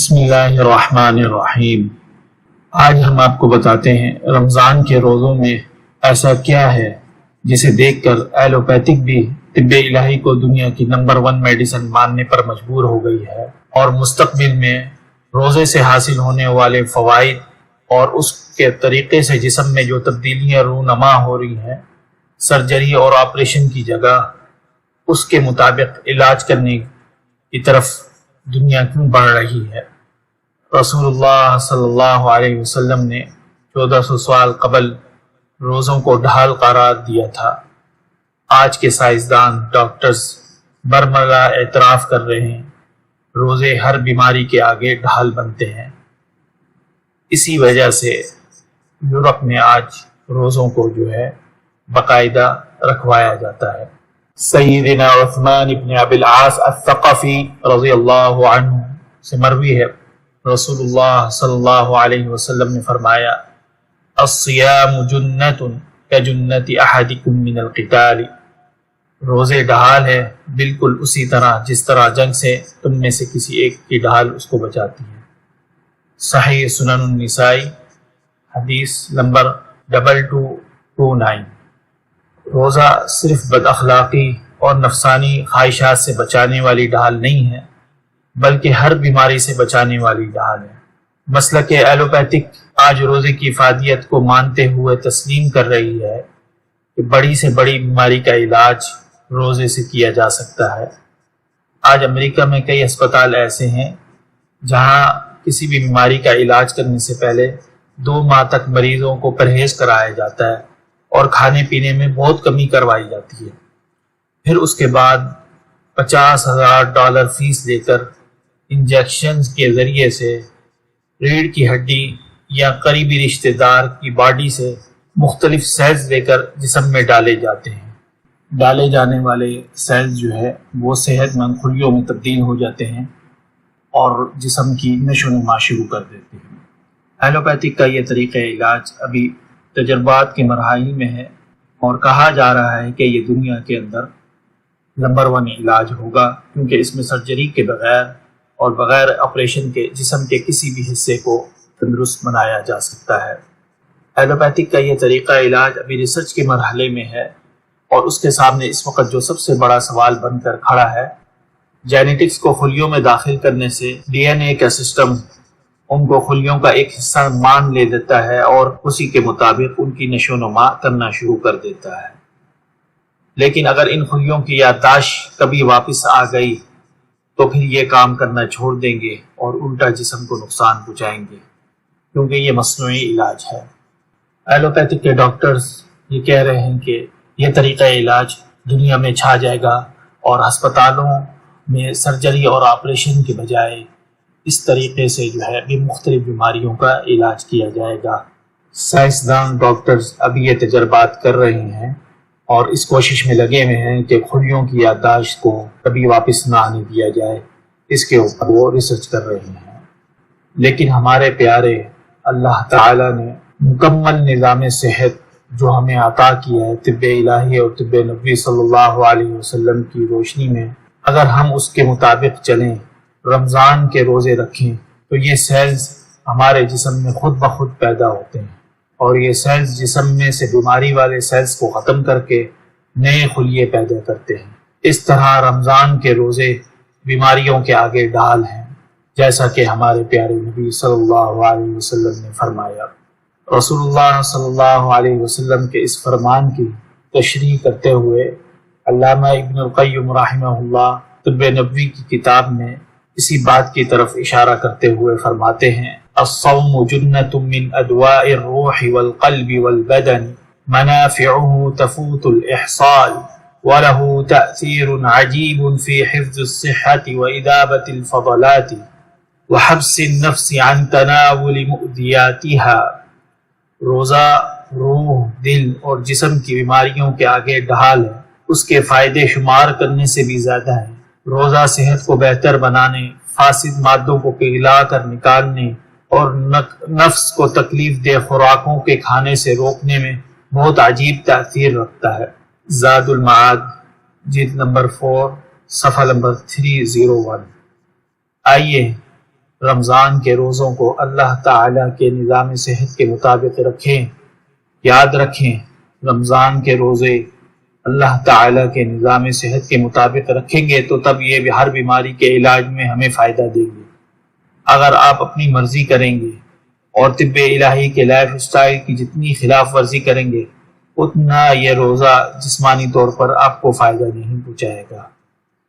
بسم اللہ الرحمن الرحیم۔ آج ہم آپ کو بتاتے ہیں رمضان کے روزوں میں ایسا کیا ہے جسے دیکھ کر ایلوپیتھک بھی طب الہی کو دنیا کی نمبر 1 میڈیسن ماننے پر مجبور ہو گئی ہے، اور مستقبل میں روزے سے حاصل ہونے والے فوائد اور اس کے طریقے سے جسم میں جو تبدیلیاں رونما ہو رہی ہیں، سرجری اور آپریشن کی جگہ اس کے مطابق علاج کرنے کی طرف دنیا کیوں بڑھ رہی ہے۔ رسول اللہ صلی اللہ علیہ وسلم نے 1400 سال قبل روزوں کو ڈھال قرار دیا تھا۔ آج کے سائنسدان ڈاکٹرز برملا اعتراف کر رہے ہیں، روزے ہر بیماری کے آگے ڈھال بنتے ہیں۔ اسی وجہ سے یورپ میں آج روزوں کو باقاعدہ رکھوایا جاتا ہے۔ سیدنا عثمان ابن ابی العاص الثقفی رضی اللہ عنہ سے مروی ہے، رسول اللہ صلی اللہ علیہ وسلم نے فرمایا، الصیام جنۃ کجنۃ احدکم من القتال، روزے ڈھال ہے بالکل اسی طرح جس طرح جنگ سے تم میں سے کسی ایک کی ڈھال اس کو بچاتی ہے۔ صحیح سنن النسائی حدیث نمبر 2229۔ روزہ صرف بد اخلاقی اور نفسانی خواہشات سے بچانے والی ڈھال نہیں ہے، بلکہ ہر بیماری سے بچانے والی ڈھال ہے۔ مسلک ایلوپیتھک آج روزے کی افادیت کو مانتے ہوئے تسلیم کر رہی ہے کہ بڑی سے بڑی بیماری کا علاج روزے سے کیا جا سکتا ہے۔ آج امریکہ میں کئی ہسپتال ایسے ہیں جہاں کسی بھی بیماری کا علاج کرنے سے پہلے 2 ماہ تک مریضوں کو پرہیز کرایا جاتا ہے اور کھانے پینے میں بہت کمی کروائی جاتی ہے۔ پھر اس کے بعد $50,000 فیس لے کر انجیکشنز کے ذریعے سے ریڑھ کی ہڈی یا قریبی رشتہ دار کی باڈی سے مختلف سیلز لے کر جسم میں ڈالے جاتے ہیں۔ ڈالے جانے والے سیلز وہ صحت مند خلیوں میں تبدیل ہو جاتے ہیں اور جسم کی نشو و نما شروع کر دیتے ہیں۔ ایلوپیتھک کا یہ طریقہ علاج ابھی تجربات کے مراحل میں ہے، اور کہا جا رہا ہے کہ یہ دنیا کے اندر نمبر 1 علاج ہوگا، کیونکہ اس میں سرجری کے بغیر اور بغیر آپریشن کے جسم کے کسی بھی حصے کو تندرست بنایا جا سکتا ہے۔ ایلوپیتھک کا یہ طریقہ علاج ابھی ریسرچ کے مرحلے میں ہے، اور اس کے سامنے اس وقت جو سب سے بڑا سوال بن کر کھڑا ہے، جینیٹکس کو خلیوں میں داخل کرنے سے DNA کا سسٹم ان کو خلیوں کا ایک حصہ مان لے دیتا ہے اور اسی کے مطابق ان کی نشو و نما کرنا شروع کر دیتا ہے۔ لیکن اگر ان خلیوں کی یادداشت کبھی واپس آ گئی تو پھر یہ کام کرنا چھوڑ دیں گے اور الٹا جسم کو نقصان پہنچائیں گے، کیونکہ یہ مصنوعی علاج ہے۔ ایلوپیتھک کے ڈاکٹرز یہ کہہ رہے ہیں کہ یہ طریقہ علاج دنیا میں چھا جائے گا، اور ہسپتالوں میں سرجری اور آپریشن کے بجائے اس طریقے سے بھی مختلف بیماریوں کا علاج کیا جائے گا۔ سائنسدان ڈاکٹرز ابھی یہ تجربات کر رہے ہیں اور اس کوشش میں لگے ہوئے ہیں کہ خلیوں کی یادداشت کو کبھی واپس نہ آنے دیا جائے، اس کے اوپر وہ ریسرچ کر رہے ہیں۔ لیکن ہمارے پیارے اللہ تعالی نے مکمل نظام صحت جو ہمیں عطا کیا ہے طب الہی اور طب نبوی صلی اللہ علیہ وسلم کی روشنی میں، اگر ہم اس کے مطابق چلیں، رمضان کے روزے رکھیں، تو یہ سیلز ہمارے جسم میں خود بخود پیدا ہوتے ہیں، اور یہ سیلز جسم میں سے بیماری والے سیلز کو ختم کر کے نئے خلیے پیدا کرتے ہیں۔ اس طرح رمضان کے روزے بیماریوں کے آگے ڈھال ہیں، جیسا کہ ہمارے پیارے نبی صلی اللہ علیہ وسلم نے فرمایا۔ رسول اللہ صلی اللہ علیہ وسلم کے اس فرمان کی تشریح کرتے ہوئے علامہ ابن القیم رحمہ اللہ طب نبوی کی کتاب میں اسی بات کی طرف اشارہ کرتے ہوئے فرماتے ہیں، الصوم جنۃ من ادواء الروح والقلب والبدن منافعه تفوت الاحصاء وله تأثير عجيب في حفظ الصحة وإذابة الفضلات وحبس النفس عن تناول مؤذياتها۔ روزہ روح، دل اور جسم کی بیماریوں کے آگے ڈھال ہے، اس کے فائدے شمار کرنے سے بھی زیادہ ہے۔ روزہ صحت کو بہتر بنانے، فاسد مادوں کو پگھلا کر نکالنے اور نفس کو تکلیف دہ خوراکوں کے کھانے سے روکنے میں بہت عجیب تاثیر رکھتا ہے۔ زاد المعاد جلد نمبر 4 صفحہ نمبر 301۔ آئیے رمضان کے روزوں کو اللہ تعالیٰ کے نظام صحت کے مطابق رکھیں۔ یاد رکھیں، رمضان کے روزے اللہ تعالیٰ کے نظام صحت کے مطابق رکھیں گے تو تب یہ ہر بیماری کے علاج میں ہمیں فائدہ دیں گے۔ اگر آپ اپنی مرضی کریں گے اور طب الہی کے لائف سٹائل کی جتنی خلاف ورزی کریں گے اتنا یہ روزہ جسمانی طور پر آپ کو فائدہ نہیں پہنچائے گا۔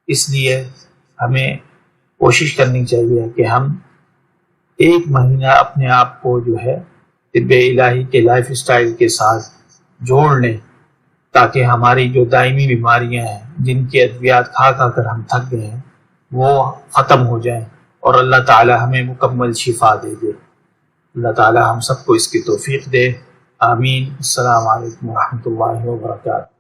اس لیے ہمیں کوشش کرنی چاہیے کہ ہم ایک مہینہ اپنے آپ کو جو ہے طب الہی کے لائف سٹائل کے ساتھ جوڑ لیں، تاکہ ہماری جو دائمی بیماریاں ہیں جن کی ادویات کھا کھا کر ہم تھک گئے ہیں وہ ختم ہو جائیں اور اللہ تعالی ہمیں مکمل شفا دے دے۔ اللہ تعالی ہم سب کو اس کی توفیق دے، آمین۔ السلام علیکم ورحمۃ اللہ وبرکاتہ۔